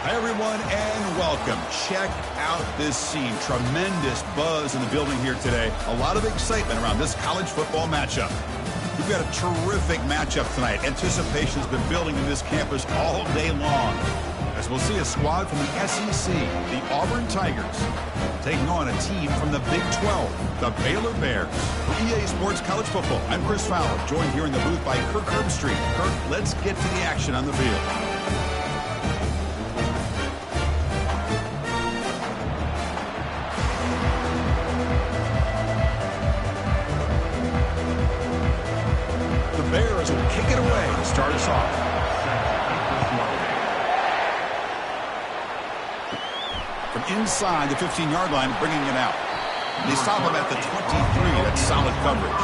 Hi, everyone, and welcome. Check out this scene. Tremendous buzz in the building here today. A lot of excitement around this college football matchup. We've got a terrific matchup tonight. Anticipation has been building in this campus all day long, as we'll see a squad from the SEC, the Auburn Tigers, taking on a team from the Big 12, the Baylor Bears. For EA Sports College Football, I'm Chris Fowler, joined here in the booth by Kirk Herbstreit. Kirk, let's get to the action on the field. Bears will kick it away to start us off. From inside the 15-yard line, bringing it out. They stop him at the 23. That's solid coverage.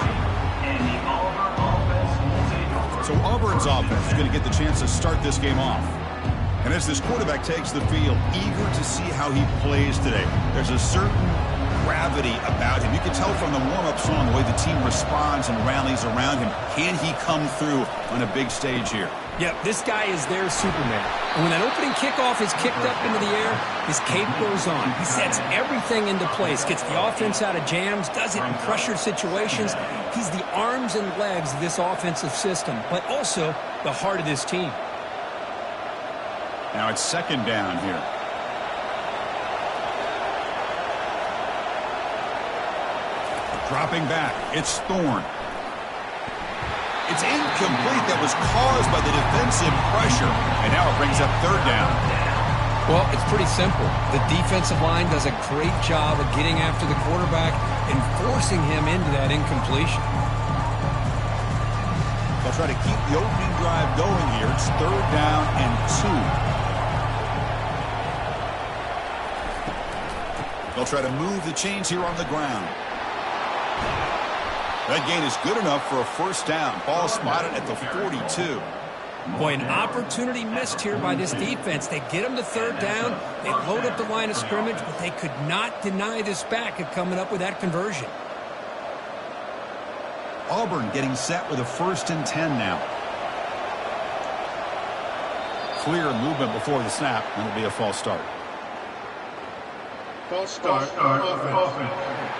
So Auburn's offense is going to get the chance to start this game off. And as this quarterback takes the field, eager to see how he plays today. There's a certain gravity about him. You can tell from the warm-up song the way the team responds and rallies around him. Can he come through on a big stage here? Yep, this guy is their Superman. And when that opening kickoff is kicked up into the air, his cape goes on. He sets everything into place, gets the offense out of jams, does it in pressure situations. He's the arms and legs of this offensive system, but also the heart of this team. Now it's second down here. Dropping back, it's Thorne. It's incomplete. That was caused by the defensive pressure. And now it brings up third down. Well, it's pretty simple. The defensive line does a great job of getting after the quarterback and forcing him into that incompletion. They'll try to keep the opening drive going here. It's third down and 2. They'll try to move the chains here on the ground. That gain is good enough for a first down. Ball spotted at the 42. Boy, an opportunity missed here by this defense. They get him to third down. They load up the line of scrimmage, but they could not deny this back of coming up with that conversion. Auburn getting set with a 1st and 10 now. Clear movement before the snap. That'll be a false start. False start. Offense.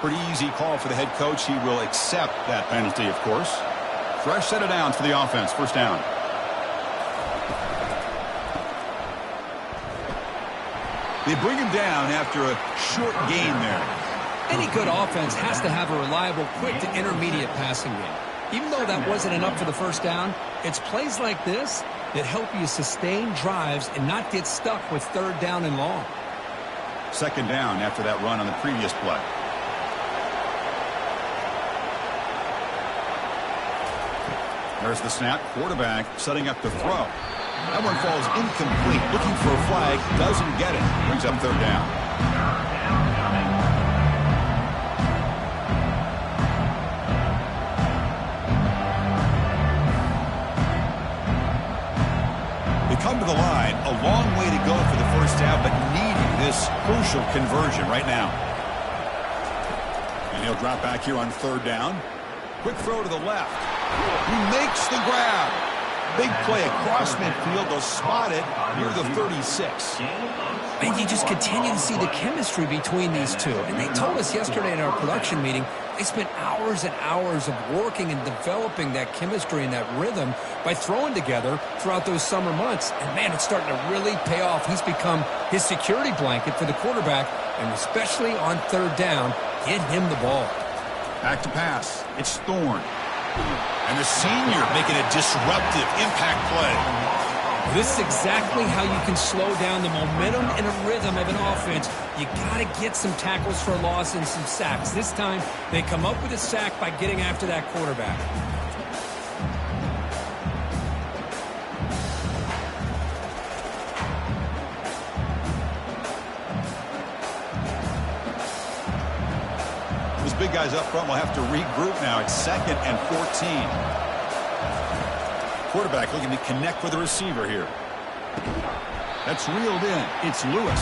Pretty easy call for the head coach. He will accept that penalty, of course. Fresh set of downs for the offense. First down. They bring him down after a short gain there. Any good offense has to have a reliable, quick to intermediate passing game. Even though that wasn't enough for the first down, it's plays like this that help you sustain drives and not get stuck with third down and long. Second down after that run on the previous play. There's the snap. Quarterback setting up the throw. That one falls incomplete. Looking for a flag. Doesn't get it. Brings up third down. They come to the line. A long way to go for the first down, but needing this crucial conversion right now. And he'll drop back here on third down. Quick throw to the left. He makes the grab. Big play across midfield. They'll spot it near the 36. And you just continue to see the chemistry between these two. And they told us yesterday in our production meeting, they spent hours and hours of working and developing that chemistry and that rhythm by throwing together throughout those summer months. And, man, it's starting to really pay off. He's become his security blanket for the quarterback, and especially on third down, get him the ball. Back to pass. It's Thorne. And the senior making a disruptive impact play. This is exactly how you can slow down the momentum and a rhythm of an offense. You got to get some tackles for a loss and some sacks. This time, they come up with a sack by getting after that quarterback. Those big guys up front will have to regroup now. It's 2nd and 14. Quarterback looking to connect with the receiver here. That's reeled in. It's Lewis.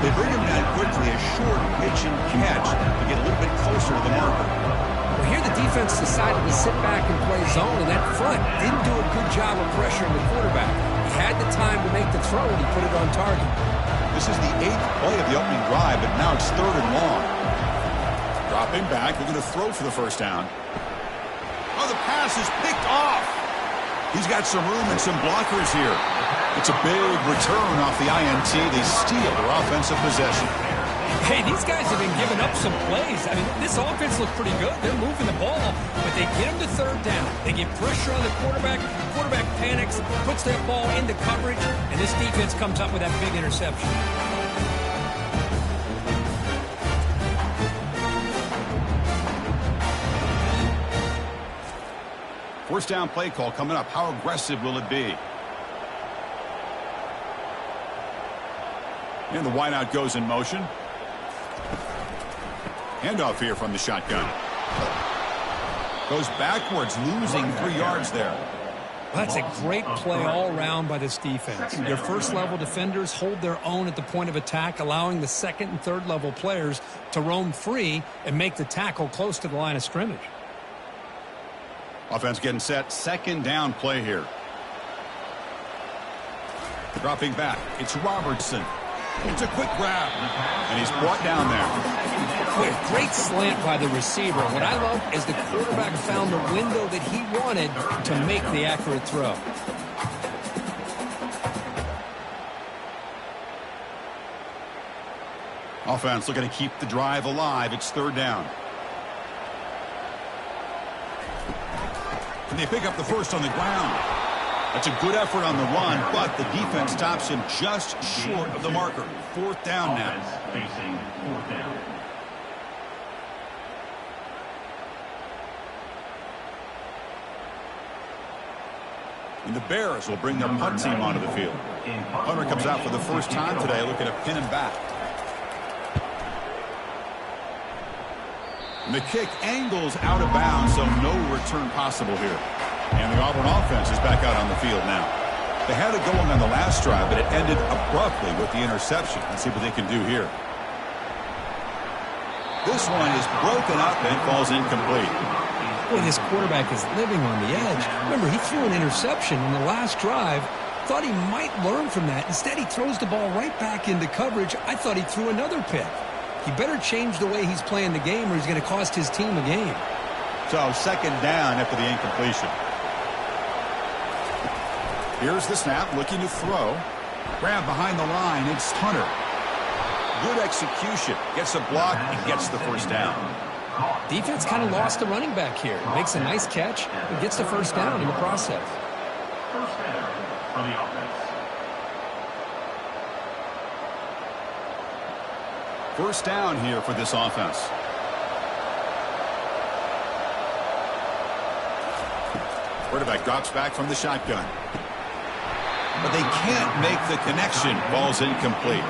They bring him down quickly, a short pitch and catch to get a little bit closer to the marker. Well, here the defense decided to sit back and play zone, and that front didn't do a good job of pressuring the quarterback. He had the time to make the throw, and he put it on target. This is the 8th play of the opening drive, but now it's 3rd and long. Dropping back, looking to throw for the first down. Oh, the pass is picked off. He's got some room and some blockers here. It's a big return off the INT. They steal their offensive possession. Hey, these guys have been giving up some plays. I mean, this offense looks pretty good. They're moving the ball, but they get them to 3rd down. They get pressure on the quarterback. Quarterback panics, puts that ball into coverage, and this defense comes up with that big interception. First down play call coming up. How aggressive will it be? And the wideout goes in motion. Handoff here from the shotgun. Goes backwards, losing 3 yards there. Well, that's a great play all around by this defense. Their first-level defenders hold their own at the point of attack, allowing the second and third-level players to roam free and make the tackle close to the line of scrimmage. Offense getting set. Second down play here. Dropping back. It's Robertson. It's a quick grab. And he's brought down there. Great slant by the receiver. What I love is the quarterback found the window that he wanted to make the accurate throw. Offense looking to keep the drive alive. It's 3rd down. And they pick up the first on the ground. That's a good effort on the run, but the defense stops him just short of the marker. 4th down now. Facing 4th down. And the Bears will bring their punt team onto the field. Hunter comes out for the first time today, looking to pin him back. And the kick angles out of bounds, so no return possible here. And the Auburn offense is back out on the field now. They had it going on the last drive, but it ended abruptly with the interception. Let's see what they can do here. This one is broken up and it falls incomplete. Boy, this quarterback is living on the edge. Remember, he threw an interception in the last drive. Thought he might learn from that. Instead, he throws the ball right back into coverage. I thought he threw another pick. He better change the way he's playing the game or he's going to cost his team a game. So, second down after the incompletion. Here's the snap, looking to throw. Grab behind the line, it's Hunter. Good execution. Gets a block and gets the first down. Defense kind of lost the running back here. Makes a nice catch and gets the first down in the process. First down for the offense. First down here for this offense. Quarterback drops back from the shotgun. But they can't make the connection. Ball's incomplete.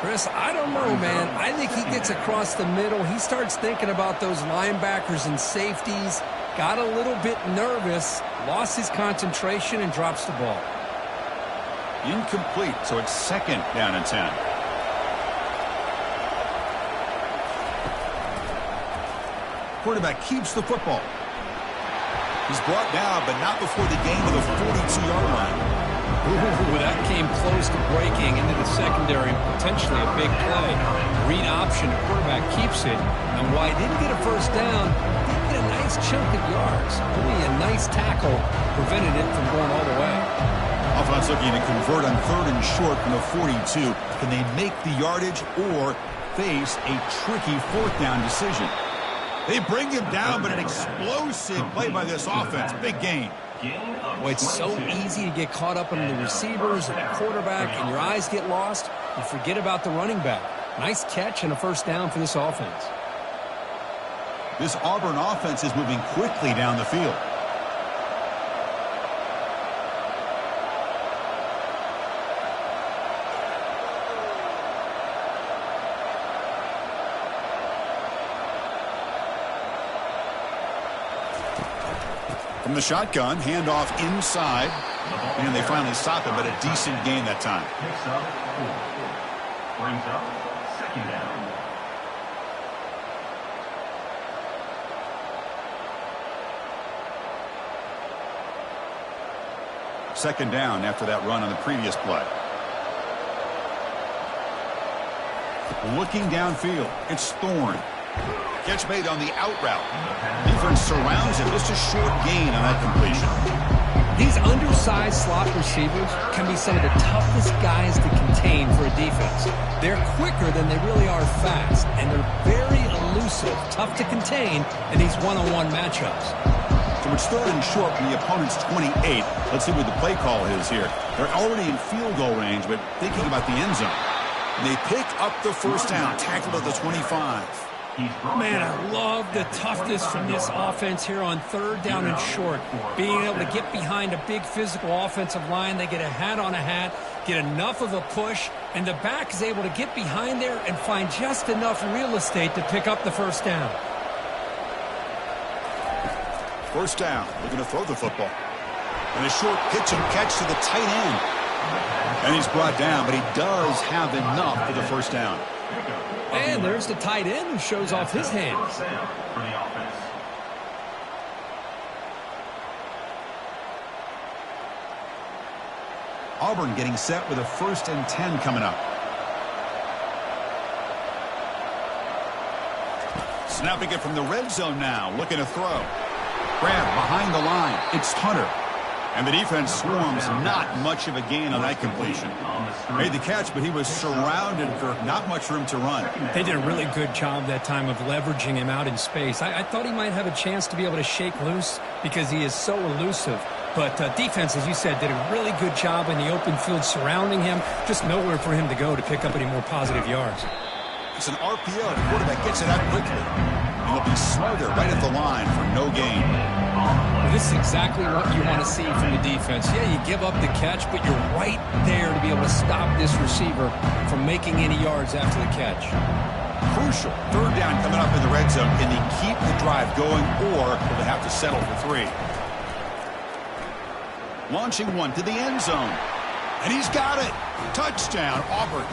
Chris, I don't know, man. I think he gets across the middle. He starts thinking about those linebackers and safeties. Got a little bit nervous. Lost his concentration and drops the ball. Incomplete, so it's second down and 10. Quarterback keeps the football. He's brought down, but not before the gain of the 42-yard line. Ooh, that came close to breaking into the secondary, potentially a big play. Read option, the quarterback keeps it. And while he didn't get a first down, he did get a nice chunk of yards. Really a nice tackle prevented it from going all the way. Offense looking to convert on 3rd and short from the 42. Can they make the yardage or face a tricky 4th down decision? They bring him down, but an explosive play by this offense. Big gain. Well, it's so easy to get caught up in the receivers and the quarterback, and your eyes get lost. You forget about the running back. Nice catch and a first down for this offense. This Auburn offense is moving quickly down the field. From the shotgun, handoff inside, and they finally stop him, but a decent gain that time. Picks up 4. Brings up second down. Second down after that run on the previous play. Looking downfield, it's Thorne. Catch made on the out route. Defense surrounds him. Just a short gain on that completion. These undersized slot receivers can be some of the toughest guys to contain for a defense. They're quicker than they really are fast, and they're very elusive, tough to contain in these one-on-one matchups. So it's third and short from the opponent's 28. Let's see what the play call is here. They're already in field goal range, but thinking about the end zone. And they pick up the first down, tackled at the 25. Man, I love the toughness from this offense here on third down and short. Being able to get behind a big physical offensive line. They get a hat on a hat, get enough of a push, and the back is able to get behind there and find just enough real estate to pick up the first down. First down, looking to throw the football. And a short pitch and catch to the tight end. And he's brought down, but he does have enough for the first down. And there's the tight end who shows off his hands. Auburn getting set with a 1st and 10 coming up. Snapping it from the red zone now, looking to throw. Grab behind the line. It's Hunter. And the defense swarms, not much of a gain on that completion. Made the catch, but he was surrounded for not much room to run. They did a really good job that time of leveraging him out in space. I thought he might have a chance to be able to shake loose because he is so elusive. But defense, as you said, did a really good job in the open field surrounding him. Just nowhere for him to go to pick up any more positive yards. It's an RPO. The quarterback gets it out quickly. And he'll be smothered right at the line for no gain. Well, this is exactly what you want to see from the defense. Yeah, you give up the catch, but you're right there to be able to stop this receiver from making any yards after the catch. Crucial. Third down coming up in the red zone. Can they keep the drive going, or will they have to settle for 3? Launching one to the end zone. And he's got it. Touchdown, Auburn.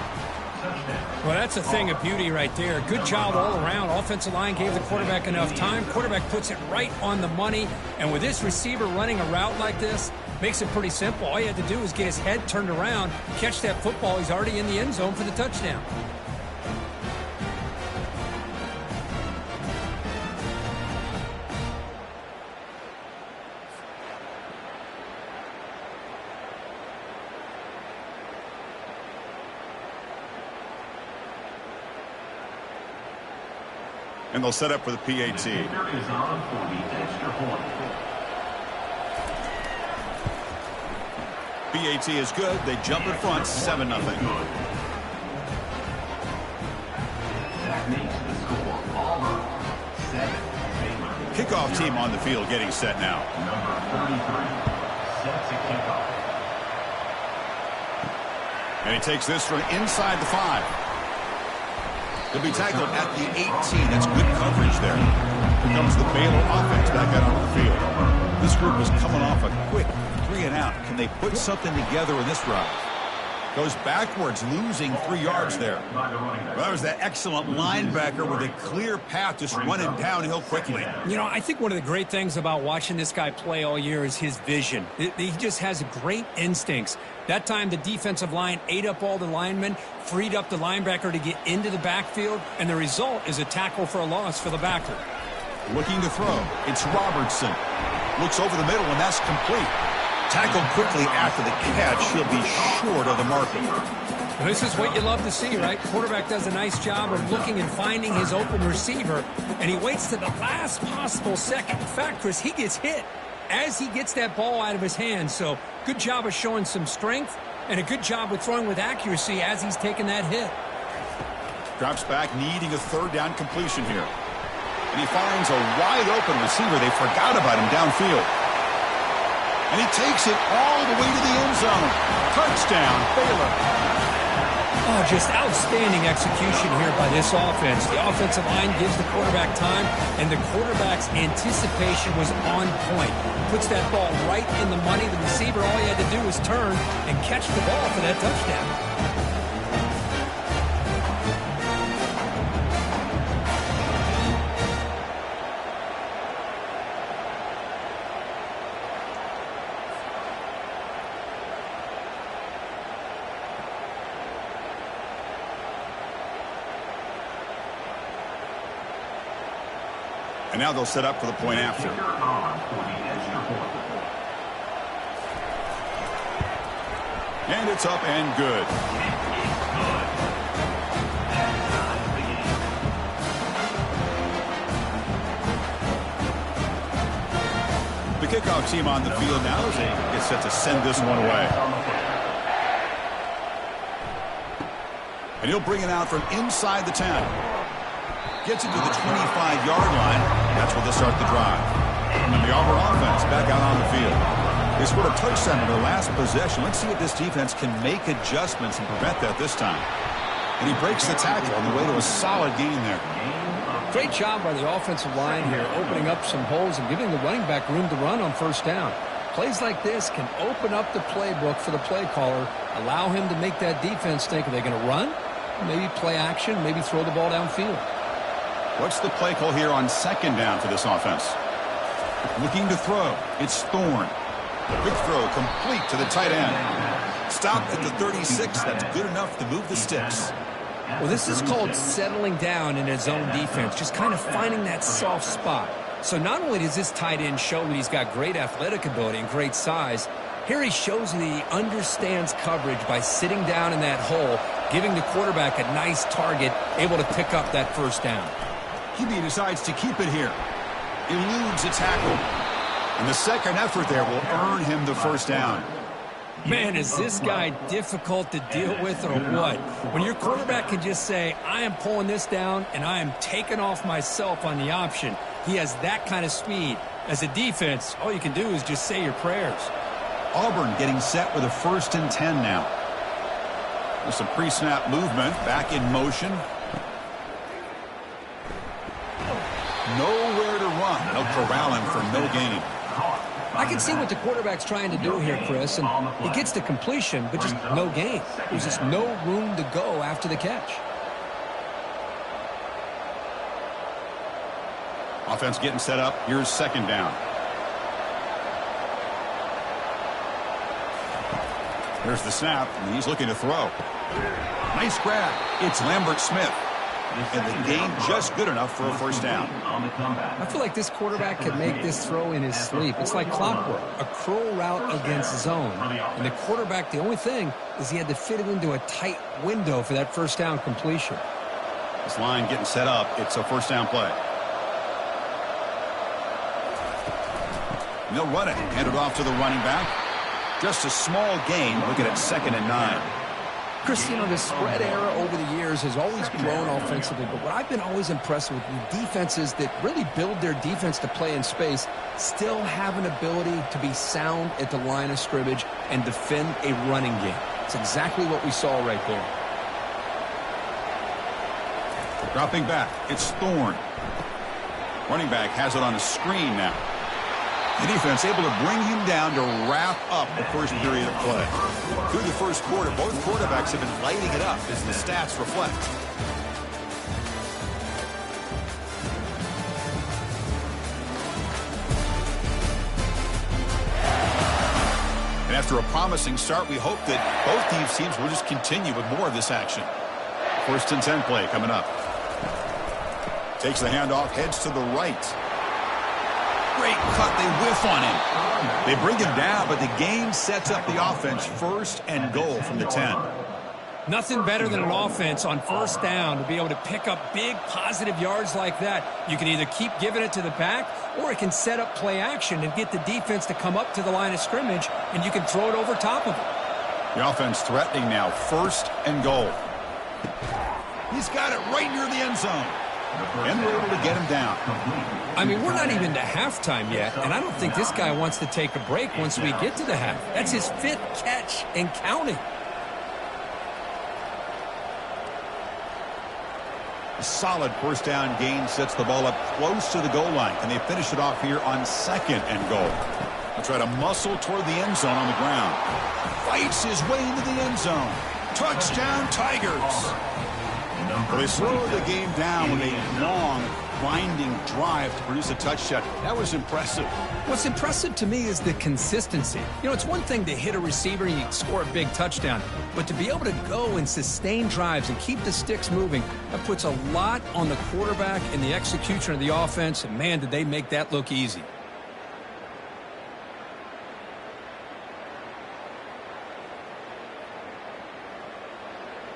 Well, that's a thing of beauty right there. Good job all around. Offensive line gave the quarterback enough time. Quarterback puts it right on the money. And with this receiver running a route like this, makes it pretty simple. All you had to do is get his head turned around, catch that football. He's already in the end zone for the touchdown. And they'll set up for the PAT. PAT is good. They jump in front, 7-0. That makes the score Auburn 7, Baylor. Kickoff team on the field getting set now. Number 33 sets a kickoff. And he takes this from inside the 5. He'll be tackled at the 18. That's good coverage there. Here comes the Baylor offense back out on the field. This group is coming off a quick 3 and out. Can they put something together in this drive? Goes backwards, losing 3 yards there. Well, that was that excellent linebacker with a clear path, just running downhill quickly. You know, I think one of the great things about watching this guy play all year is his vision. He just has great instincts. That time, the defensive line ate up all the linemen, freed up the linebacker to get into the backfield, and the result is a tackle for a loss for the backer. Looking to throw. It's Robertson. Looks over the middle, and that's complete. Tackled quickly after the catch. He'll be short of the marker. Well, this is what you love to see, right? Quarterback does a nice job of looking and finding his open receiver, and he waits to the last possible second. In fact, Chris, he gets hit as he gets that ball out of his hands. So good job of showing some strength and a good job with throwing with accuracy as he's taking that hit. Drops back, needing a third down completion here. And he finds a wide open receiver. They forgot about him downfield. And he takes it all the way to the end zone. Touchdown, Baylor. Oh, just outstanding execution here by this offense. The offensive line gives the quarterback time, and the quarterback's anticipation was on point. Puts that ball right in the money. The receiver, all he had to do was turn and catch the ball for that touchdown. And now they'll set up for the point after. And it's up and good. The kickoff team on the field now as they get set to send this one away. And he'll bring it out from inside the 10. Gets it to the 25-yard line. That's where they'll start the drive. And the Auburn offense back out on the field. They scored a touchdown in their last possession. Let's see if this defense can make adjustments and prevent that this time. And he breaks the tackle on the way to a solid gain there. Great job by the offensive line here, opening up some holes and giving the running back room to run on first down. Plays like this can open up the playbook for the play caller, allow him to make that defense think, are they going to run? Maybe play action, maybe throw the ball downfield. What's the play call here on second down for this offense? Looking to throw. It's Thorne. Quick throw complete to the tight end. Stopped at the 36. That's good enough to move the sticks. Well, this is called settling down in his own defense, just kind of finding that soft spot. So not only does this tight end show that he's got great athletic ability and great size, here he shows that he understands coverage by sitting down in that hole, giving the quarterback a nice target, able to pick up that first down. QB decides to keep it here. Eludes a tackle. And the second effort there will earn him the first down. Man, is this guy difficult to deal with or what? When your quarterback can just say, I am pulling this down and I am taking off myself on the option. He has that kind of speed. As a defense, all you can do is just say your prayers. Auburn getting set with a 1st and 10 now. With some pre-snap movement, back in motion. Nowhere to run. They'll corral him for no gain. I can see what the quarterback's trying to do here, Chris, and he gets the completion, but just no gain. There's just no room to go after the catch. Offense getting set up. Here's second down. There's the snap, and he's looking to throw. Nice grab. It's Lambert Smith. And the gain just good enough for a first down. I feel like this quarterback can make this throw in his sleep. It's like clockwork, a crow route against zone. And the quarterback, the only thing is he had to fit it into a tight window for that first down completion. This line getting set up. It's a first down play. And they'll run it. Hand it off to the running back. Just a small gain. Looking at 2nd and 9. Chris, you know, the spread era over the years has always grown offensively, but what I've been always impressed with defenses that really build their defense to play in space still have an ability to be sound at the line of scrimmage and defend a running game. It's exactly what we saw right there. Dropping back, it's Thorne. Running back has it on a screen now. The defense able to bring him down to wrap up the first period of play. Through the first quarter, both quarterbacks have been lighting it up as the stats reflect. And after a promising start, we hope that both these teams will just continue with more of this action. 1st and 10 play coming up. Takes the handoff, heads to the right. Great cut, they whiff on him. They bring him down, but the game sets up the offense 1st and goal from the 10. Nothing better than an offense on first down to be able to pick up big positive yards like that. You can either keep giving it to the back, or it can set up play action and get the defense to come up to the line of scrimmage, and you can throw it over top of it. The offense threatening now, 1st and goal. He's got it right near the end zone. And we're able to get him down. I mean, we're not even to halftime yet, and I don't think this guy wants to take a break once we get to the half. That's his 5th catch and counting. A solid first down gain sets the ball up close to the goal line. Can they finish it off here on 2nd and goal? They'll try to muscle toward the end zone on the ground. Fights his way into the end zone. Touchdown, Tigers. Well, they slow the game down with a long grinding drive to produce a touchdown. That was impressive. What's impressive to me is the consistency. You know, it's one thing to hit a receiver and you score a big touchdown, but to be able to go and sustain drives and keep the sticks moving, that puts a lot on the quarterback and the execution of the offense, and man, did they make that look easy.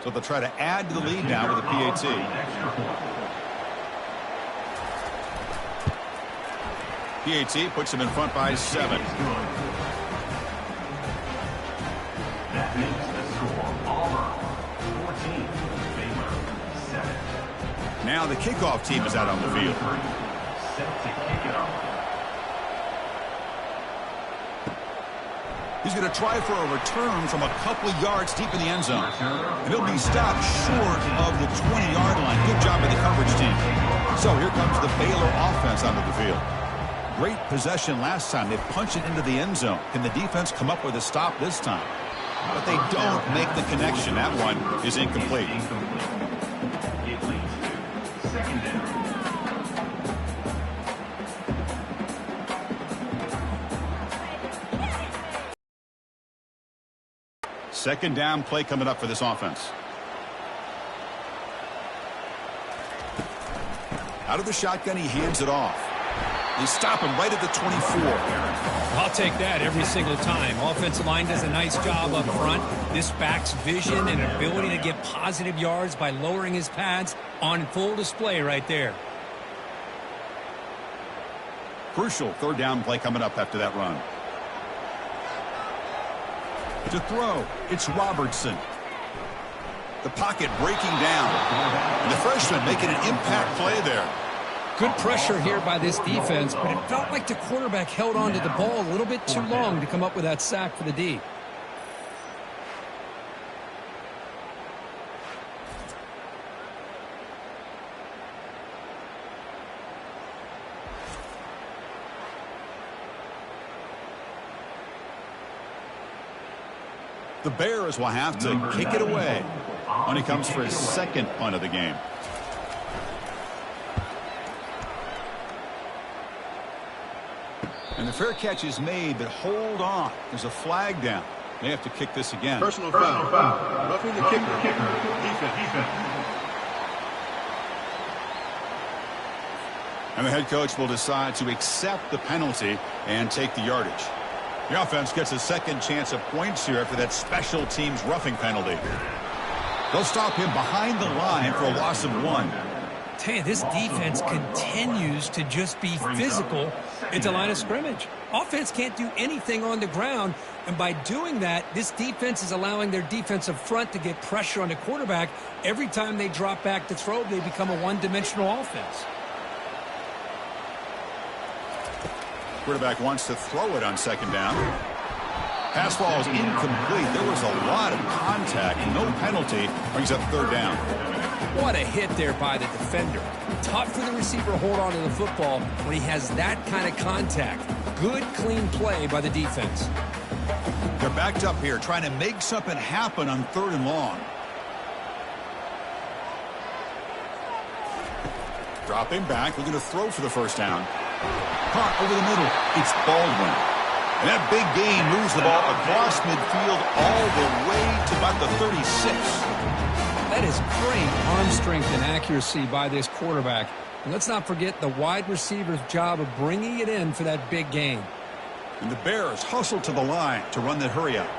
So they'll try to add to the lead now with a PAT. PAT puts him in front by 7. That makes the score Auburn 14, Baylor 7. Now the kickoff team is out on the field. Set to kick it off. He's going to try for a return from a couple of yards deep in the end zone. And he'll be stopped short of the 20-yard line. Good job by the coverage team. So here comes the Baylor offense onto the field. Great possession last time. They punched it into the end zone. Can the defense come up with a stop this time? But they don't make the connection. That one is incomplete. It leads to second down. Second down play coming up for this offense. Out of the shotgun, he hands it off. They stop him right at the 24. I'll take that every single time. Offensive line does a nice job up front. This back's vision and ability to get positive yards by lowering his pads on full display right there. Crucial third down play coming up after that run. To throw, it's Robertson. The pocket breaking down. And the freshman making an impact play there. Good pressure here by this defense, but it felt like the quarterback held on to the ball a little bit too long to come up with that sack for the D. The Bears will have to kick it away when he comes for his second punt of the game. And the fair catch is made, but hold on. There's a flag down. They have to kick this again. Personal foul. Roughing the kicker. Defense. And the head coach will decide to accept the penalty and take the yardage. The offense gets a second chance of points here after that special teams roughing penalty. They'll stop him behind the line for a loss of 1. Tell you, this defense continues to just be physical at the line of scrimmage. Offense can't do anything on the ground, and by doing that, this defense is allowing their defensive front to get pressure on the quarterback. Every time they drop back to throw, they become a one-dimensional offense. Quarterback wants to throw it on second down. Pass ball is incomplete. There was a lot of contact. No penalty. Brings up third down. What a hit there by the defender. Tough for the receiver to hold on to the football when he has that kind of contact. Good, clean play by the defense. They're backed up here, trying to make something happen on third and long. Dropping back, looking to throw for the first down. Caught over the middle. It's Baldwin. And that big gain moves the ball across midfield all the way to about the 36. That is great arm strength and accuracy by this quarterback. And let's not forget the wide receiver's job of bringing it in for that big gain. And the Bears hustle to the line to run that hurry up.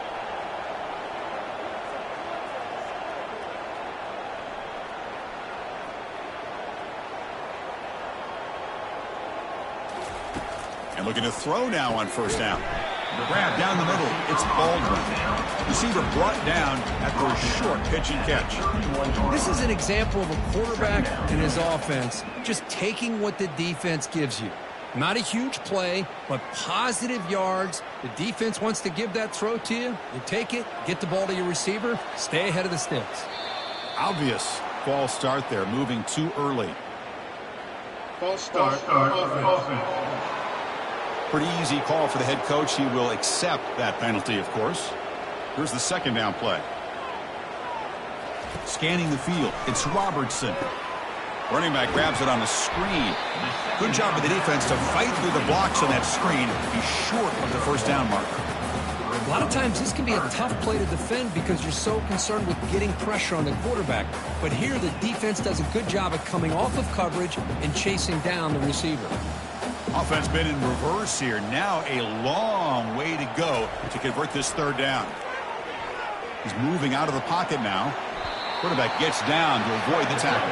And looking to throw now on first down. The grab down the middle. It's Baldwin. Receiver brought down after a short pitch and catch. This is an example of a quarterback and his offense just taking what the defense gives you. Not a huge play, but positive yards. The defense wants to give that throw to you. You take it, get the ball to your receiver, stay ahead of the sticks. Obvious false start there, moving too early. False start. Offense. Pretty easy call for the head coach. He will accept that penalty, of course. Here's the second down play. Scanning the field. It's Robertson. Running back grabs it on the screen. Good job of the defense to fight through the blocks on that screen. He's short of the first down marker. A lot of times this can be a tough play to defend because you're so concerned with getting pressure on the quarterback. But here the defense does a good job of coming off of coverage and chasing down the receiver. Offense been in reverse here. Now a long way to go to convert this third down. He's moving out of the pocket now. Quarterback gets down to avoid the tackle.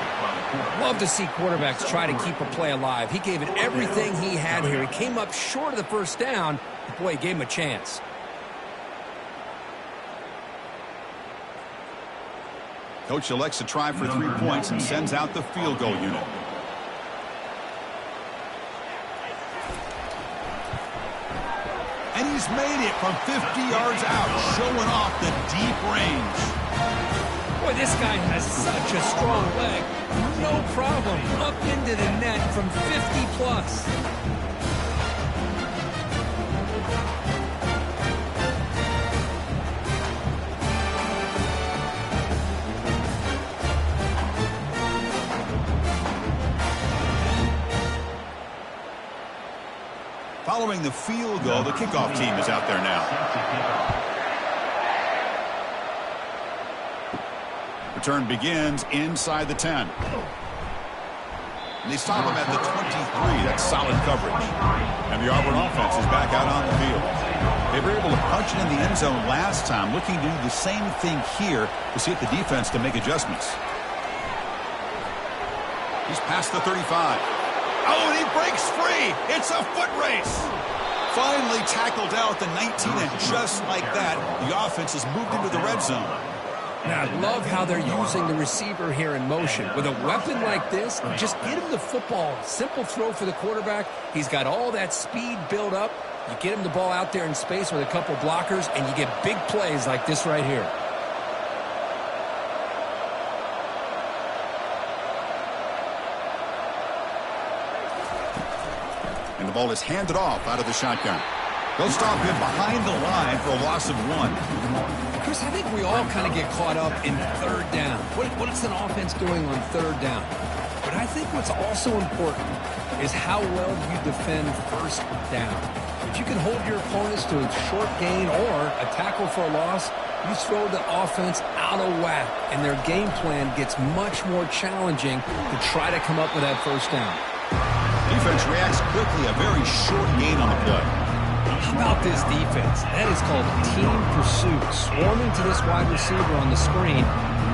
Love to see quarterbacks try to keep a play alive. He gave it everything he had here. He came up short of the first down. But boy, he gave him a chance. Coach elects to try for 3 points and sends out the field goal unit. And he's made it from 50 yards out, showing off the deep range. Boy, this guy has such a strong leg. No problem. Up into the net from 50 plus. Following the field goal, the kickoff team is out there now. Return begins inside the 10. And they stop him at the 23. That's solid coverage. And the Auburn offense is back out on the field. They were able to punch it in the end zone last time, looking to do the same thing here to see if the defense can make adjustments. He's past the 35. Oh, and he breaks free. It's a foot race. Finally tackled down at the 19, and just like that, the offense has moved into the red zone. Now, I love how they're using the receiver here in motion. With a weapon like this, just get him the football. Simple throw for the quarterback. He's got all that speed built up. You get him the ball out there in space with a couple blockers, and you get big plays like this right here. And the ball is handed off out of the shotgun. They'll stop him behind the line for a loss of 1. Chris, I think we all kind of get caught up in third down. What is an offense doing on third down? But I think what's also important is how well you defend first down. If you can hold your opponents to a short gain or a tackle for a loss, you throw the offense out of whack, and their game plan gets much more challenging to try to come up with that first down. Defense reacts quickly, a very short gain on the play. How about this defense? That is called team pursuit. Swarming to this wide receiver on the screen,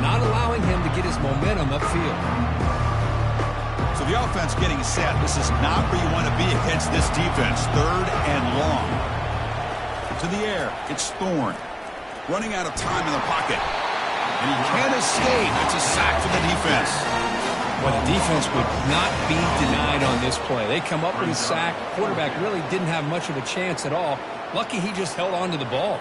not allowing him to get his momentum upfield. So the offense getting set. This is not where you want to be against this defense. Third and long. To the air. It's Thorne. Running out of time in the pocket. And he can't escape. It's a sack for the defense. Well, the defense would not be denied on this play. They come up with a sack. Quarterback really didn't have much of a chance at all. Lucky he just held on to the ball.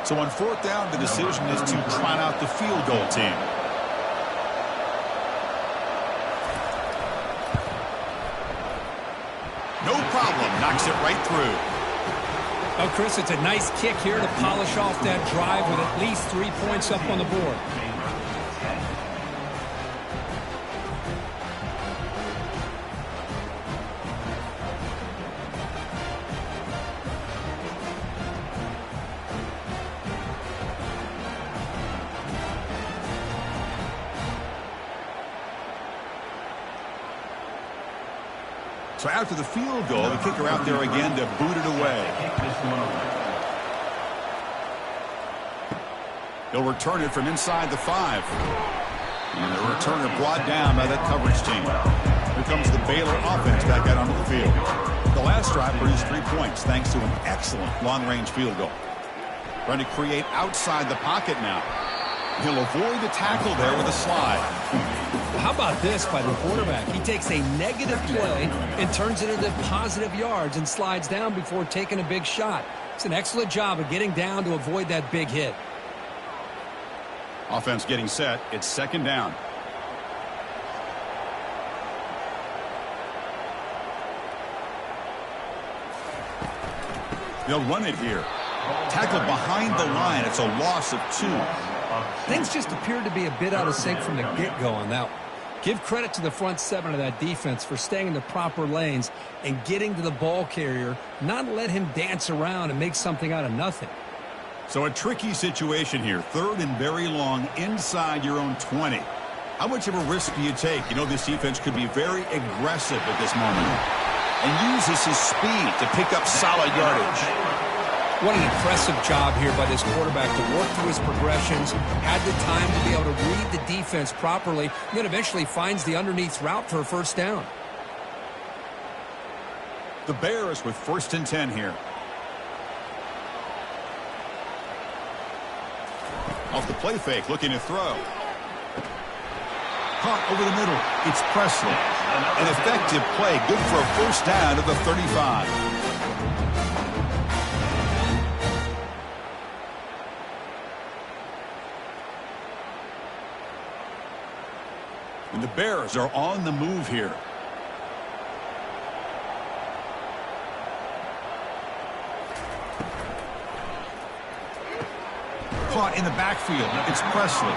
So on fourth down, the decision is to trot out the field goal team. No problem. Knocks it right through. Oh, Chris, it's a nice kick here to polish off that drive with at least 3 points up on the board. So after the field goal, the kicker out there again to boot it away. He'll return it from inside the 5. And the returner brought down by that coverage team. Here comes the Baylor offense back out onto the field. The last drive produced 3 points thanks to an excellent long-range field goal. Trying to create outside the pocket now. He'll avoid the tackle there with a slide. How about this by the quarterback? He takes a negative play and turns it into positive yards and slides down before taking a big shot. It's an excellent job of getting down to avoid that big hit. Offense getting set. It's second down. They'll run it here. Tackled behind the line. It's a loss of 2. Things just appeared to be a bit out of sync from the get-go on that one. Give credit to the front 7 of that defense for staying in the proper lanes and getting to the ball carrier, not let him dance around and make something out of nothing. So a tricky situation here. 3rd and very long inside your own 20. How much of a risk do you take? You know this defense could be very aggressive at this moment and uses his speed to pick up solid yardage. What an impressive job here by this quarterback to work through his progressions, had the time to be able to read the defense properly, and then eventually finds the underneath route for a first down. The Bears with 1st and 10 here. Off the play fake, looking to throw. Caught over the middle. It's Presley. An effective play, good for a first down at the 35. And the Bears are on the move here. Caught in the backfield. It's Presley.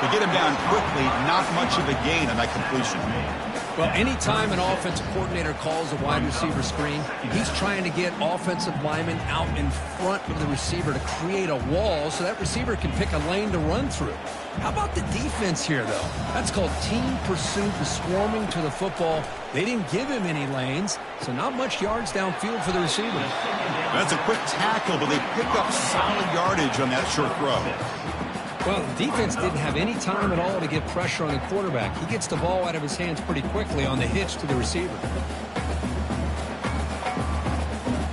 They get him down quickly. Not much of a gain on that completion. Well, anytime an offensive coordinator calls a wide receiver screen, he's trying to get offensive linemen out in front of the receiver to create a wall so that receiver can pick a lane to run through. How about the defense here, though? That's called team pursuit and swarming to the football. They didn't give him any lanes, so not much yards downfield for the receiver. That's a quick tackle, but they pick up solid yardage on that short throw. Well, the defense didn't have any time at all to get pressure on the quarterback. He gets the ball out of his hands pretty quickly on the hitch to the receiver.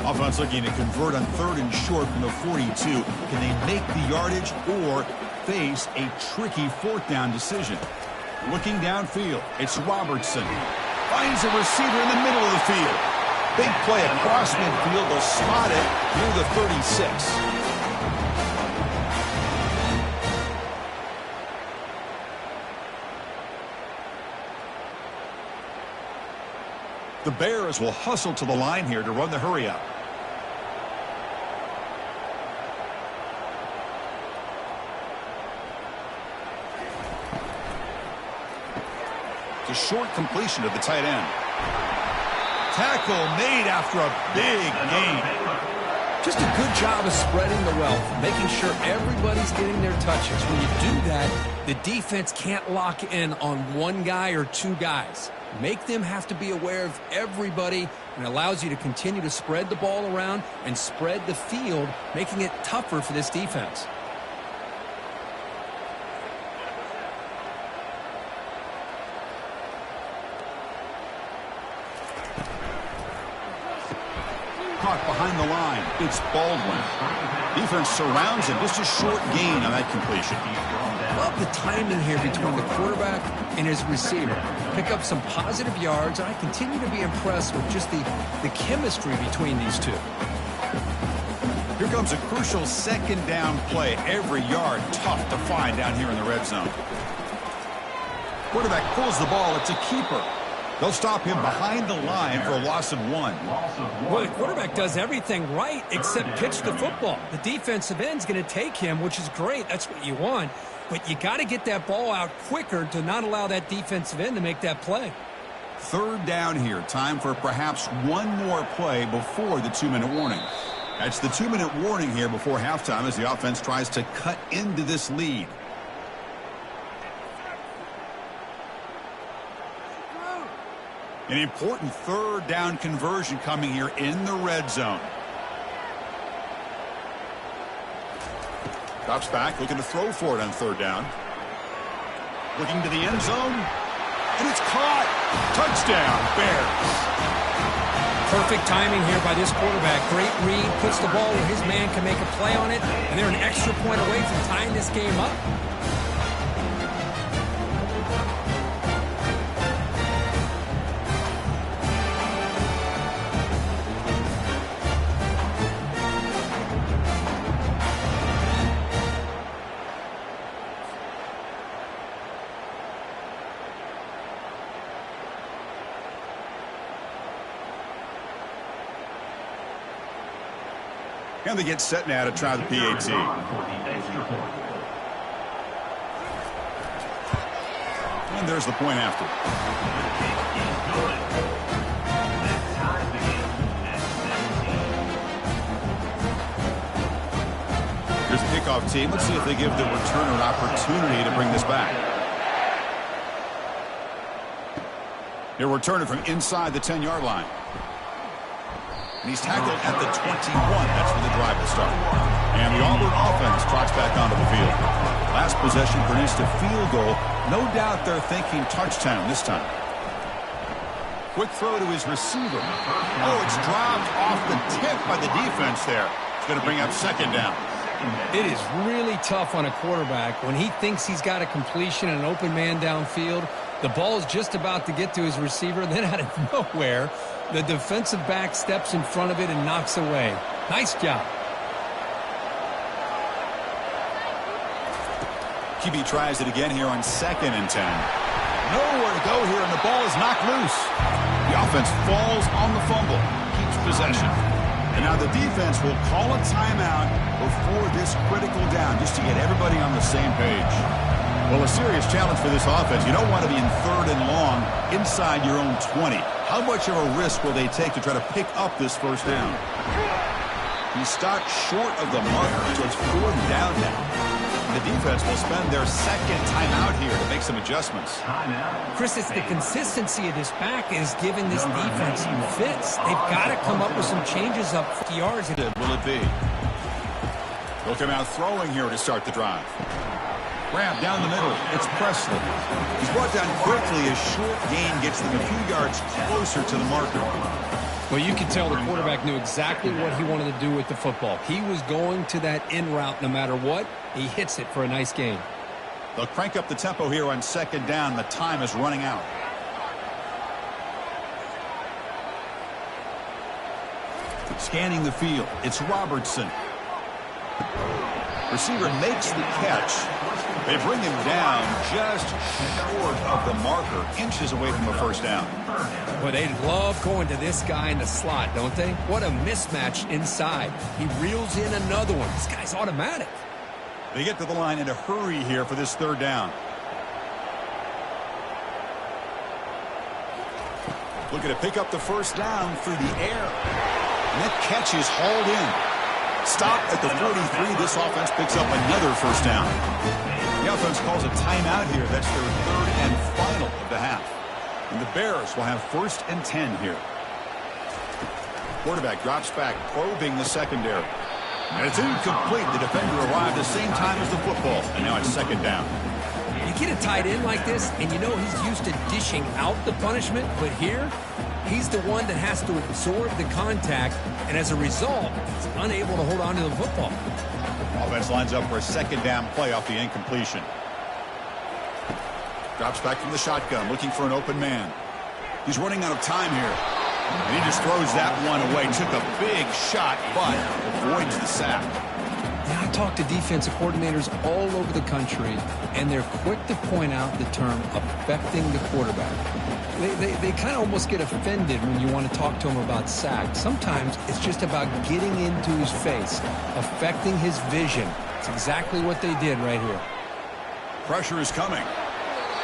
Offense looking to convert on 3rd and short from the 42. Can they make the yardage or face a tricky 4th down decision? Looking downfield, it's Robertson. Finds a receiver in the middle of the field. Big play across midfield. They'll spot it near the 36. The Bears will hustle to the line here to run the hurry up. It's a short completion to the tight end. Tackle made after a big gain. Just a good job of spreading the wealth, making sure everybody's getting their touches. When you do that, the defense can't lock in on one guy or 2 guys. Make them have to be aware of everybody, and allows you to continue to spread the ball around and spread the field, making it tougher for this defense. Caught behind the line. It's Baldwin. Defense surrounds him. Just a short gain on that completion. Love the timing here between the quarterback and his receiver. Pick up some positive yards, and I continue to be impressed with just the chemistry between these two. Here comes a crucial 2nd down play. Every yard tough to find down here in the red zone. Quarterback pulls the ball. It's a keeper. They'll stop him behind the line for a loss of 1. Well, the quarterback does everything right except pitch the football. The defensive end's going to take him, which is great. That's what you want. But you got to get that ball out quicker to not allow that defensive end to make that play. 3rd down here. Time for perhaps one more play before the 2-minute warning. That's the 2-minute warning here before halftime as the offense tries to cut into this lead. An important 3rd down conversion coming here in the red zone. Drops back, looking to throw for it on 3rd down. Looking to the end zone. And it's caught. Touchdown, Bears. Perfect timing here by this quarterback. Great read, puts the ball where his man can make a play on it, and they're an extra point away from tying this game up. And they get set now to try the PAT. For the extra point. And there's the point after. Here's the kickoff team. Let's see if they give the returner an opportunity to bring this back. He'll return it from inside the 10-yard line. And he's tackled at the 21. That's where the drive will start. And the Auburn offense trots back onto the field. Last possession produced a field goal. No doubt they're thinking touchdown this time. Quick throw to his receiver. Oh, it's dropped off the tip by the defense there. It's going to bring up second down. It is really tough on a quarterback when he thinks he's got a completion and an open man downfield. The ball is just about to get to his receiver. Then out of nowhere, the defensive back steps in front of it and knocks away. Nice job. QB tries it again here on 2nd and 10. Nowhere to go here, and the ball is knocked loose. The offense falls on the fumble, keeps possession. And now the defense will call a timeout before this critical down, just to get everybody on the same page. Well, a serious challenge for this offense. You don't want to be in 3rd and long inside your own 20. How much of a risk will they take to try to pick up this first down? He stopped short of the marker, so it's 4th down now. The defense will spend their 2nd timeout here to make some adjustments. Chris, it's the consistency of this back is giving this defense some fits. They've got to come up with some changes up 50 yards. Will it be? They'll come out throwing here to start the drive. Grab down the middle. It's Presley. He's brought down quickly as short gain gets them a few yards closer to the marker. Well, you can tell the quarterback knew exactly what he wanted to do with the football. He was going to that in route no matter what. He hits it for a nice gain. They'll crank up the tempo here on 2nd down. The time is running out. Scanning the field. It's Robertson. Receiver makes the catch. They bring him down just short of the marker, inches away from a first down. Well, they love going to this guy in the slot, don't they? What a mismatch inside. He reels in another one. This guy's automatic. They get to the line in a hurry here for this 3rd down. Looking to pick up the first down through the air. And that catch is hauled in. Stop at the 43. This offense picks up another first down. The offense calls a timeout here. That's their 3rd and final of the half. And the Bears will have 1st and 10 here. Quarterback drops back, probing the secondary. And it's incomplete. The defender arrived the same time as the football. And now it's 2nd down. You get a tight end like this, and you know he's used to dishing out the punishment. But here, he's the one that has to absorb the contact. And as a result, he's unable to hold on to the football. Offense lines up for a 2nd down play off the incompletion. Drops back from the shotgun, looking for an open man. He's running out of time here. And he just throws that one away. Took a big shot, but avoids the sack. Yeah, I talk to defensive coordinators all over the country, and they're quick to point out the term affecting the quarterback. They kind of almost get offended when you want to talk to them about sacks. Sometimes it's just about getting into his face, affecting his vision. It's exactly what they did right here. Pressure is coming.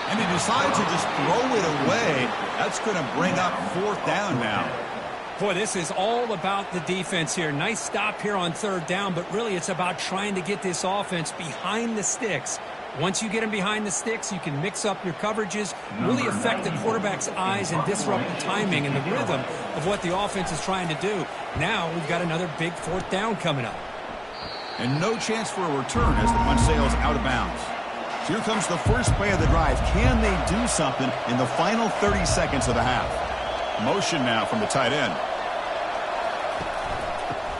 And he decides to just throw it away. That's going to bring up 4th down now. Boy, this is all about the defense here. Nice stop here on 3rd down, but really it's about trying to get this offense behind the sticks. Once you get them behind the sticks, you can mix up your coverages, really affect the quarterback's eyes and disrupt the timing and the rhythm of what the offense is trying to do. Now we've got another big 4th down coming up. And no chance for a return as the punt sails out of bounds. So here comes the first play of the drive. Can they do something in the final 30 seconds of the half? Motion now from the tight end.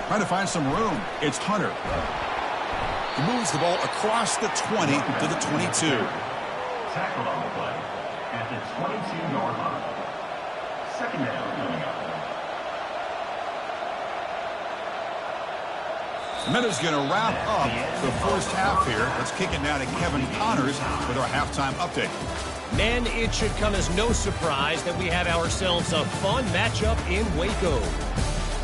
Trying to find some room. It's Hunter. He moves the ball across the 20 to the 22. Tackled on the play at the 22-yard line. 2nd down coming up. Minutes going to wrap up the first half here. Let's kick it now to Kevin Connors with our halftime update. Men, it should come as no surprise that we have ourselves a fun matchup in Waco.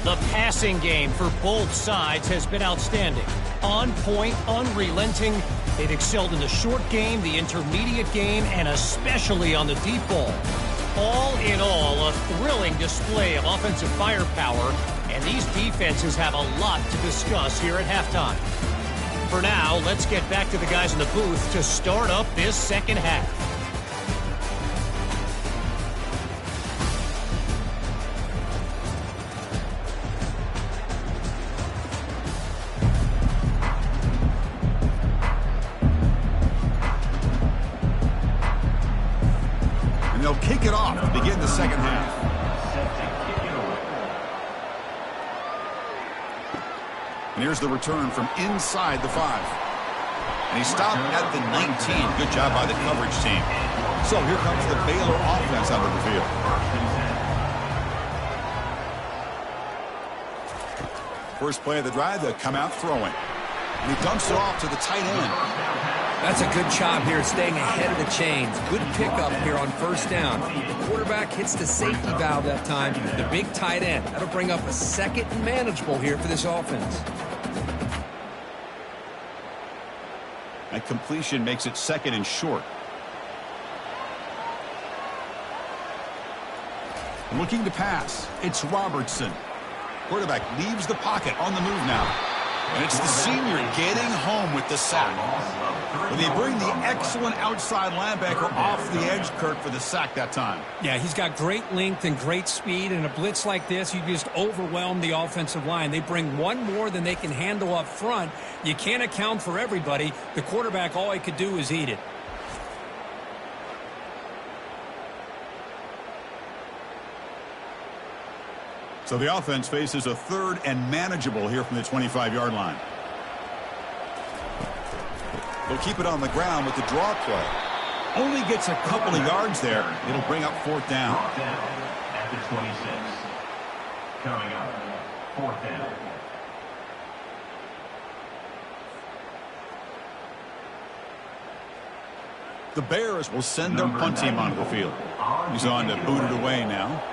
The passing game for both sides has been outstanding. On point, unrelenting. They've excelled in the short game, the intermediate game, and especially on the deep ball. All in all, a thrilling display of offensive firepower, and these defenses have a lot to discuss here at halftime. For now, let's get back to the guys in the booth to start up this second half. And they'll kick it off to begin the second half. And here's the return from inside the 5. And he stopped at the 19. Good job by the coverage team. So here comes the Baylor offense onto the field. First play of the drive, they'll come out throwing. And he dumps it off to the tight end. That's a good job here, staying ahead of the chains. Good pickup here on first down. The quarterback hits the safety valve that time. The big tight end. That'll bring up a second and manageable here for this offense. That completion makes it second and short. Looking to pass. It's Robertson. Quarterback leaves the pocket on the move now. And it's the senior getting home with the sack. When they bring the excellent outside linebacker off the edge, Kirk, for the sack that time. Yeah, he's got great length and great speed. In a blitz like this, you just overwhelm the offensive line. They bring one more than they can handle up front. You can't account for everybody. The quarterback, all he could do is eat it. So the offense faces a third and manageable here from the 25-yard line. They'll keep it on the ground with the draw play. Only gets a couple of yards there. It'll bring up fourth down. At the 26. Coming up, fourth down. The Bears will send their punt team onto the field. He's on to boot it away now.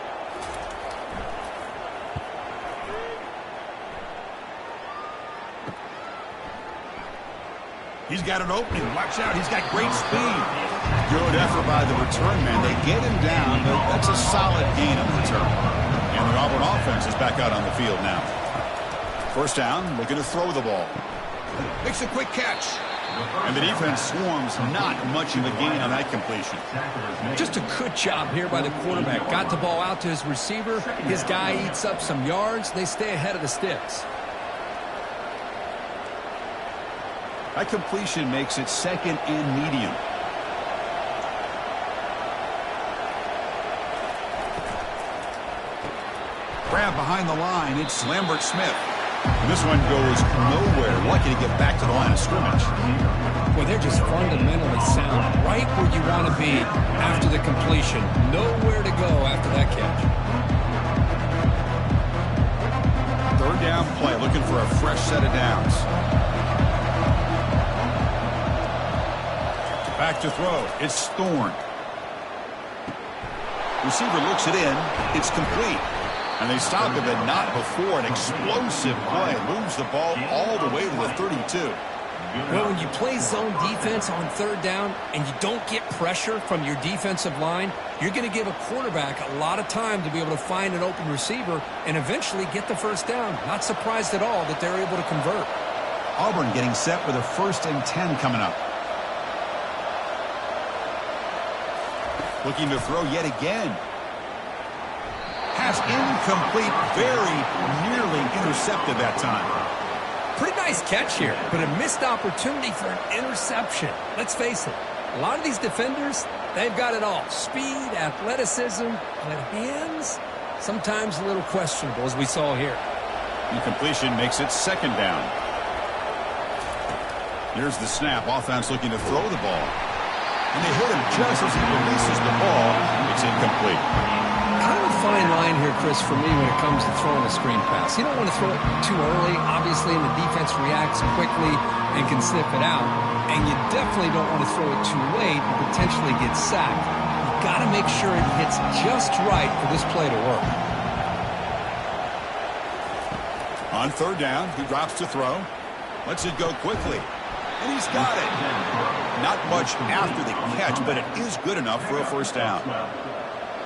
He's got an opening. Watch out. He's got great speed. Good effort by the return man. They get him down, but that's a solid gain on the return. And the Auburn offense is back out on the field now. First down, looking to throw the ball. Makes a quick catch. And the defense swarms, not much of a gain on that completion. Just a good job here by the quarterback. Got the ball out to his receiver. His guy eats up some yards. They stay ahead of the sticks. That completion makes it second and medium. Grab behind the line. It's Lambert Smith. And this one goes nowhere. Lucky to get back to the line of scrimmage. Well, they're just fundamentally sound. Right where you want to be after the completion. Nowhere to go after that catch. Third down play. Looking for a fresh set of downs. Back to throw. It's Thorne. Receiver looks it in. It's complete. And they stop him at not before. An explosive play. Moves the ball all the way to the 32. Well, when you play zone defense on third down and you don't get pressure from your defensive line, you're going to give a quarterback a lot of time to be able to find an open receiver and eventually get the first down. Not surprised at all that they're able to convert. Auburn getting set with a 1st and 10 coming up. Looking to throw yet again. Pass incomplete, very nearly intercepted that time. Pretty nice catch here, but a missed opportunity for an interception. Let's face it, a lot of these defenders, they've got it all. Speed, athleticism, but hands, sometimes a little questionable, as we saw here. Incompletion makes it second down. Here's the snap. Offense looking to throw the ball. And they hit him just as he releases the ball. It's incomplete. Kind of a fine line here, Chris, for me when it comes to throwing a screen pass. You don't want to throw it too early, obviously, and the defense reacts quickly and can sniff it out. And you definitely don't want to throw it too late and potentially get sacked. You've got to make sure it hits just right for this play to work. On third down, he drops to throw. Lets it go quickly. And he's got it. Not much after the catch, but it is good enough for a first down.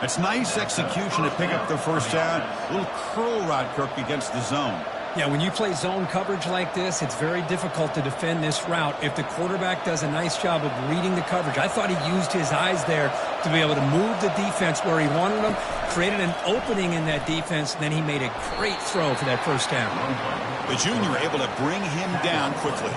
It's nice execution to pick up the first down. A little curl rod, Kirk, against the zone. Yeah, when you play zone coverage like this, it's very difficult to defend this route if the quarterback does a nice job of reading the coverage. I thought he used his eyes there to be able to move the defense where he wanted them, created an opening in that defense, and then he made a great throw for that first down. The junior able to bring him down quickly.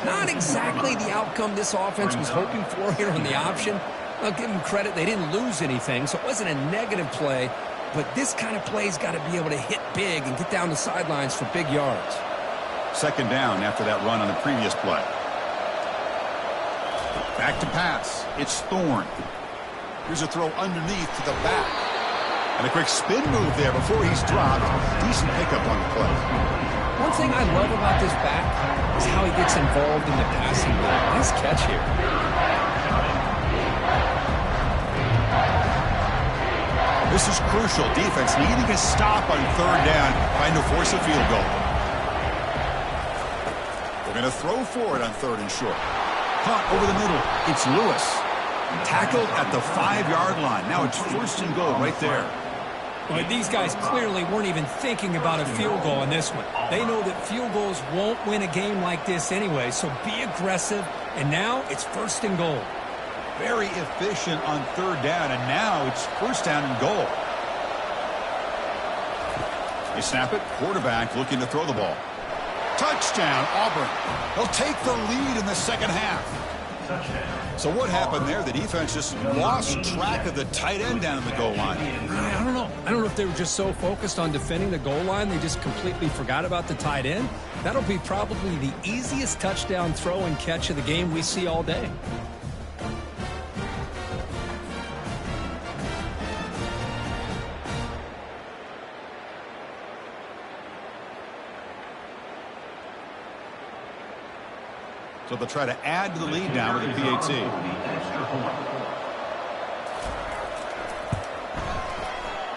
Not exactly the outcome this offense was hoping for here on the option. I'll give them credit. They didn't lose anything, so it wasn't a negative play. But this kind of play's got to be able to hit big and get down the sidelines for big yards. Second down after that run on the previous play. Back to pass. It's Thorne. Here's a throw underneath to the back. And a quick spin move there before he's dropped. Decent pickup on the play. One thing I love about this back is how he gets involved in the passing game. Nice catch here. This is crucial. Defense needing a stop on third down, trying to force a field goal. They're going to throw for it on third and short. Caught over the middle. It's Lewis. Tackled at the 5-yard line. Now it's first and goal right there. Well, these guys clearly weren't even thinking about a field goal on this one. They know that field goals won't win a game like this anyway, so be aggressive. And now it's first and goal. Very efficient on third down, and now it's first down and goal. They snap it. Quarterback looking to throw the ball. Touchdown, Auburn. They'll take the lead in the second half. So what happened there? The defense just lost track of the tight end down in the goal line. I don't know. I don't know if they were just so focused on defending the goal line they just completely forgot about the tight end. That'll be probably the easiest touchdown throw and catch of the game we see all day. So they'll try to add to the lead now with a PAT.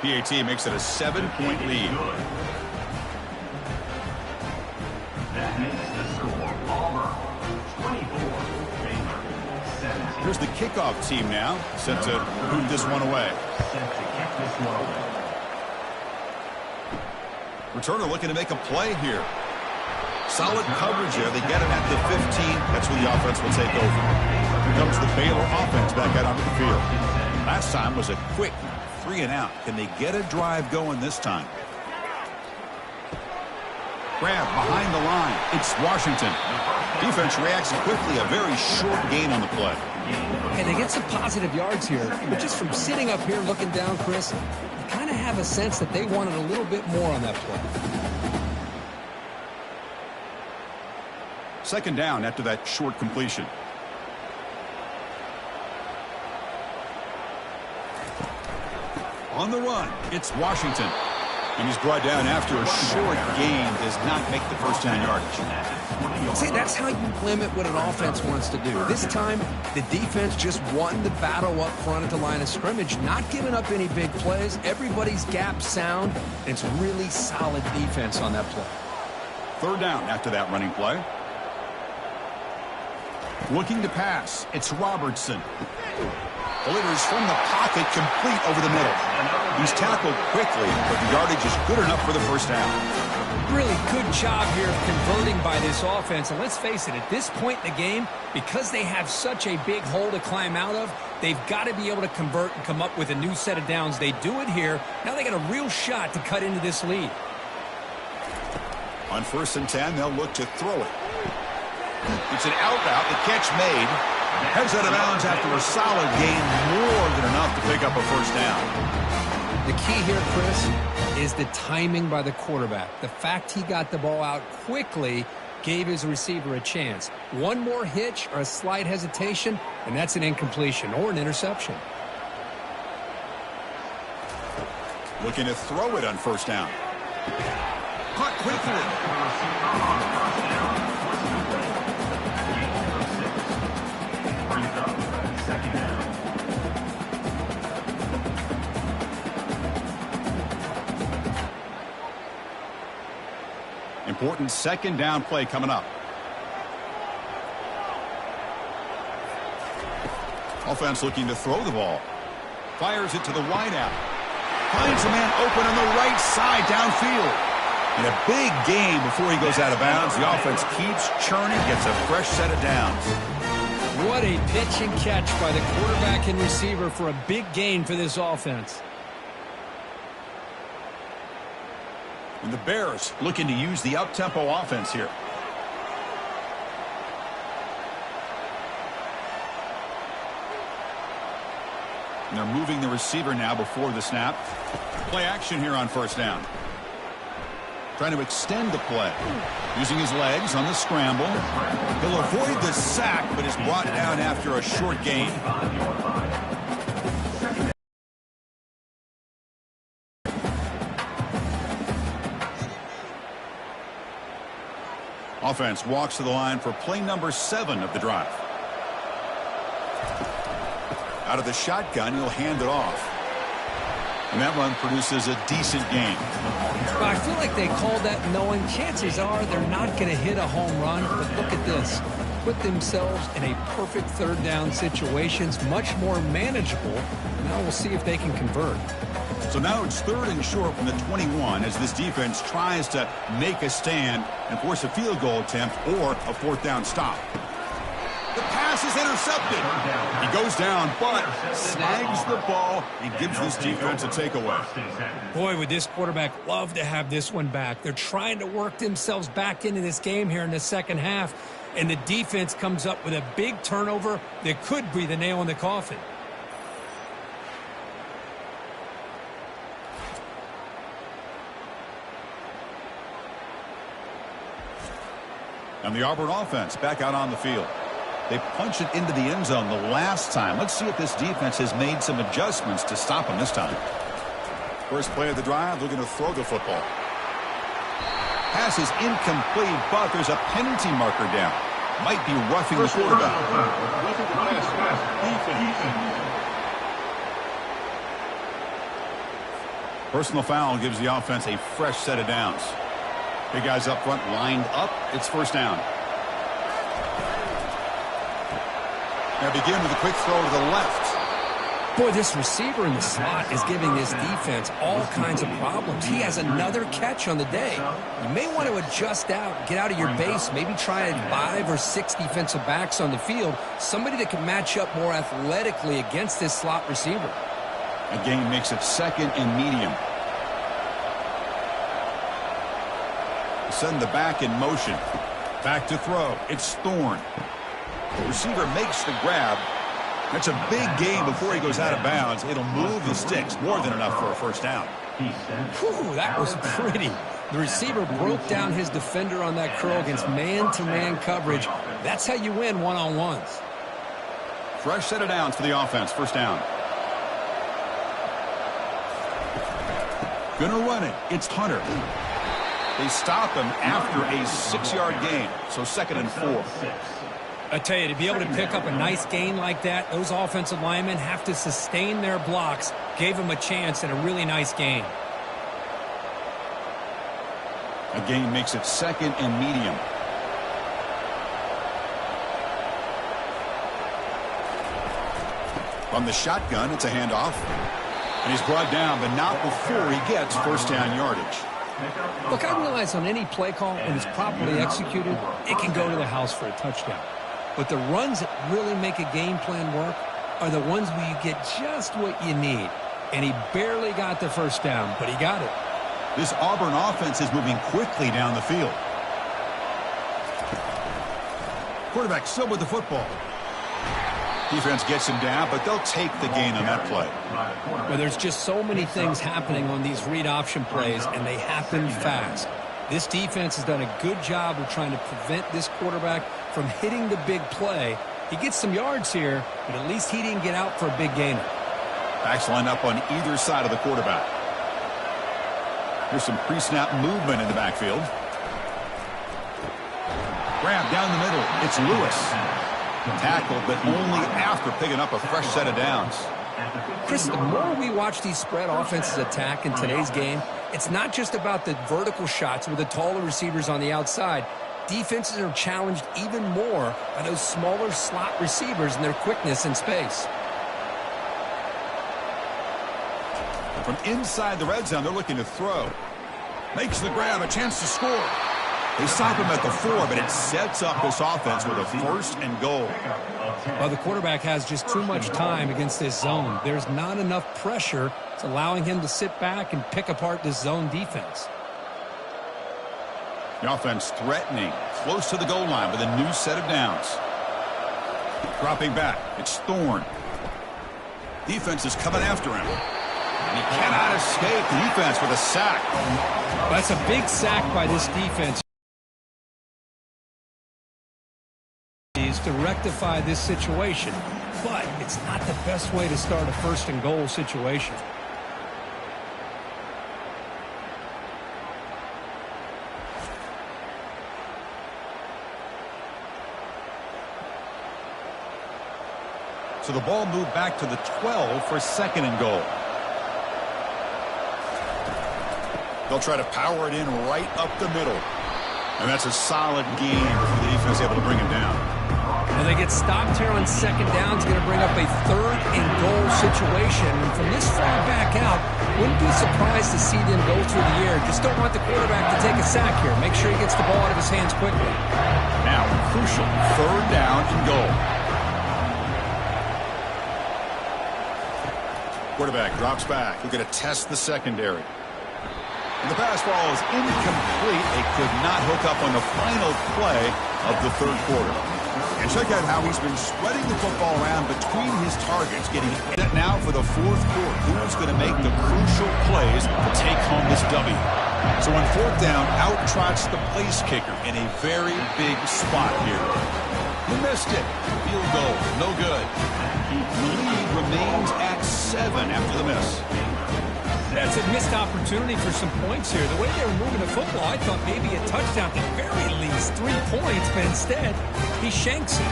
PAT makes it a 7-point lead. That makes the score Auburn 24, Baylor 17. Here's the kickoff team now, set to boot this one away. Set to kick this one away. Returner looking to make a play here. Solid coverage there. They get him at the 15. That's where the offense will take over. Here comes the Baylor offense back out onto the field. Last time was a quick 3-and-out. Can they get a drive going this time? Grab behind the line. It's Washington. Defense reacts quickly. A very short gain on the play. Hey, they get some positive yards here. But just from sitting up here looking down, Chris, you kind of have a sense that they wanted a little bit more on that play. Second down after that short completion. On the run, it's Washington. And he's brought down after a short gain. Does not make the first down yardage. See, that's how you limit what an offense wants to do. This time, the defense just won the battle up front at the line of scrimmage, not giving up any big plays. Everybody's gap sound. And it's really solid defense on that play. Third down after that running play. Looking to pass. It's Robertson. Delivers from the pocket, complete over the middle. He's tackled quickly, but the yardage is good enough for the first down. Really good job here of converting by this offense. And let's face it, at this point in the game, because they have such a big hole to climb out of, they've got to be able to convert and come up with a new set of downs. They do it here. Now they got a real shot to cut into this lead. On 1st and 10, they'll look to throw it. It's an out route. The catch made. Heads out of bounds after a solid gain, more than enough to pick up a first down. The key here, Chris, is the timing by the quarterback. The fact he got the ball out quickly gave his receiver a chance. One more hitch or a slight hesitation, and that's an incompletion or an interception. Looking to throw it on first down. Caught quickly. Important second down play coming up. Offense looking to throw the ball. Fires it to the wideout. Finds a man open on the right side downfield. And a big gain before he goes out of bounds. The offense keeps churning, gets a fresh set of downs. What a pitch and catch by the quarterback and receiver for a big gain for this offense. And the Bears looking to use the up-tempo offense here. And they're moving the receiver now before the snap. Play action here on first down. Trying to extend the play. Using his legs on the scramble. He'll avoid the sack, but is brought down after a short gain. Offense walks to the line for play number 7 of the drive. Out of the shotgun, he'll hand it off. And that run produces a decent gain. Well, I feel like they called that knowing chances are they're not going to hit a home run. But look at this. Put themselves in a perfect third down situations, much more manageable. Now we'll see if they can convert. So now it's 3rd and short from the 21 as this defense tries to make a stand and force a field goal attempt or a 4th down stop. The pass is intercepted. He goes down, but snags the ball and gives this defense a takeaway. Boy, would this quarterback love to have this one back. They're trying to work themselves back into this game here in the second half, and the defense comes up with a big turnover that could be the nail in the coffin. And the Auburn offense back out on the field. They punch it into the end zone the last time. Let's see if this defense has made some adjustments to stop them this time. First play of the drive, looking to throw the football. Pass is incomplete, but there's a penalty marker down. Might be roughing the quarterback. Personal foul gives the offense a fresh set of downs. Big guys up front lined up. It's first down. Now begin with a quick throw to the left. Boy, this receiver in the slot is giving this defense all kinds of problems. He has another catch on the day. You may want to adjust out, get out of your base, maybe try 5 or 6 defensive backs on the field, somebody that can match up more athletically against this slot receiver. Again, makes it 2nd and medium. Send the back in motion. Back to throw. It's Thorne. The receiver makes the grab. That's a big gain before he goes out of bounds. It'll move the sticks. More than enough for a first down. Whew, that was pretty. The receiver broke down his defender on that curl against man-to-man coverage. That's how you win one-on-ones. Fresh set of downs for the offense. First down. Gonna run it. It's Hunter. They stop him after a 6-yard gain. So 2nd and 4. I tell you, to be able to pick up a nice gain like that, those offensive linemen have to sustain their blocks. Gave him a chance and a really nice gain. A gain makes it 2nd and medium. From the shotgun, it's a handoff. And he's brought down, but not before he gets first down yardage. Look, I realize on any play call, when it's properly executed, it can go to the house for a touchdown. But the runs that really make a game plan work are the ones where you get just what you need. And he barely got the first down, but he got it. This Auburn offense is moving quickly down the field. Quarterback still with the football. Defense gets him down, but they'll take the gain on that play. Well, there's just so many things happening on these read option plays, and they happen fast. This defense has done a good job of trying to prevent this quarterback from hitting the big play. He gets some yards here, but at least he didn't get out for a big gainer. Backs line up on either side of the quarterback. Here's some pre-snap movement in the backfield. Grab down the middle. It's Lewis. Tackled, but only after picking up a fresh set of downs. Chris, the more we watch these spread offenses attack in today's game, It's not just about the vertical shots with the taller receivers on the outside. Defenses are challenged even more by those smaller slot receivers and their quickness in space. From inside the red zone, they're looking to throw. Makes the grab, a chance to score. They stop him at the 4, but it sets up this offense with a 1st and goal. Well, the quarterback has just too much time against this zone. There's not enough pressure. It's allowing him to sit back and pick apart this zone defense. The offense threatening, close to the goal line with a new set of downs. Dropping back, it's Thorne. Defense is coming after him. And he cannot escape. The defense with a sack. That's a big sack by this defense to rectify this situation. But it's not the best way to start a 1st and goal situation. So the ball moved back to the 12 for 2nd and goal. They'll try to power it in right up the middle. And that's a solid game for the defense able to bring him down. Well, they get stopped here on 2nd down. It's going to bring up a 3rd and goal situation. And from this far back out, wouldn't be surprised to see them go through the air. Just don't want the quarterback to take a sack here. Make sure he gets the ball out of his hands quickly. Now, crucial 3rd down and goal. Quarterback drops back. We're going to test the secondary. And the pass ball is incomplete. They could not hook up on the final play of the 3rd quarter. And check out how he's been spreading the football around between his targets, getting it now for the 4th quarter. Who's going to make the crucial plays to take home this W? So on 4th down, out trots the place kicker in a very big spot here. He missed it. Field goal, no good. The lead remains at 7 after the miss. That's a missed opportunity for some points here. The way they were moving the football, I thought maybe a touchdown, at the very least 3 points, but instead, he shanks it.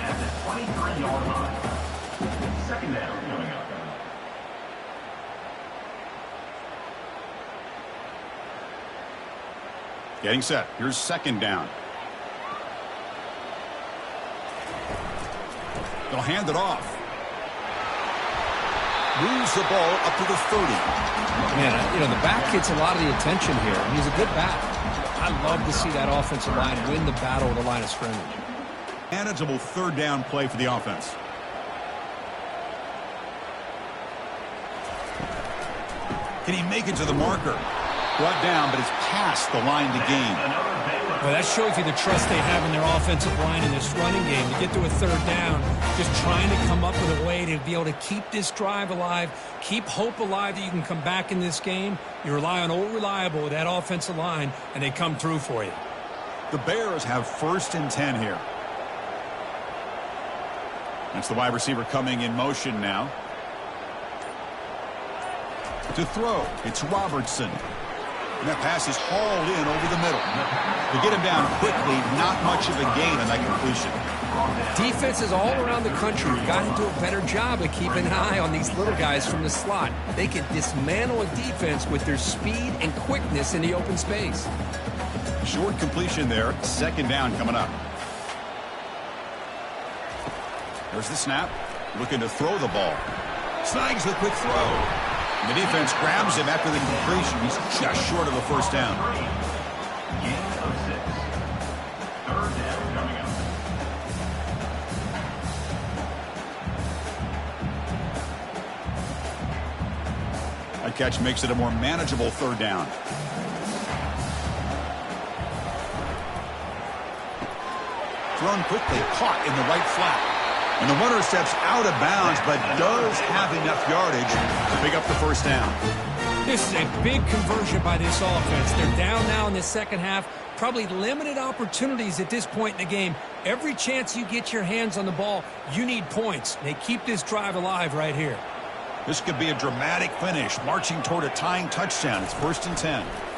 At the 23-yard line. 2nd down coming up. Getting set. Here's 2nd down. They'll hand it off. Moves the ball up to the 30. Man, you know, the back gets a lot of the attention here. He's a good back. I love to see that offensive line win the battle of the line of scrimmage. Manageable 3rd down play for the offense. Can he make it to the marker? Brought down, but it's past the line to gain. Well, that shows you the trust they have in their offensive line in this running game. To get to a 3rd down, just trying to come up with a way to be able to keep this drive alive, keep hope alive that you can come back in this game. You rely on Old Reliable with that offensive line, and they come through for you. The Bears have 1st and 10 here. That's the wide receiver coming in motion now. To throw, it's Robertson. And that pass is hauled in over the middle. To get him down quickly, not much of a gain on that completion. Defenses all around the country have gotten to do a better job of keeping an eye on these little guys from the slot. They can dismantle a defense with their speed and quickness in the open space. Short completion there. 2nd down coming up. There's the snap. Looking to throw the ball. Snags the quick throw. And the defense grabs him after the completion. He's just short of a 1st down. Gain of 6. 3rd down coming up. That catch makes it a more manageable 3rd down. Thrown quickly, caught in the right flat. And the runner steps out of bounds, but does have enough yardage to pick up the 1st down. This is a big conversion by this offense. They're down now in the 2nd half. Probably limited opportunities at this point in the game. Every chance you get your hands on the ball, you need points. They keep this drive alive right here. This could be a dramatic finish, marching toward a tying touchdown. It's 1st and 10.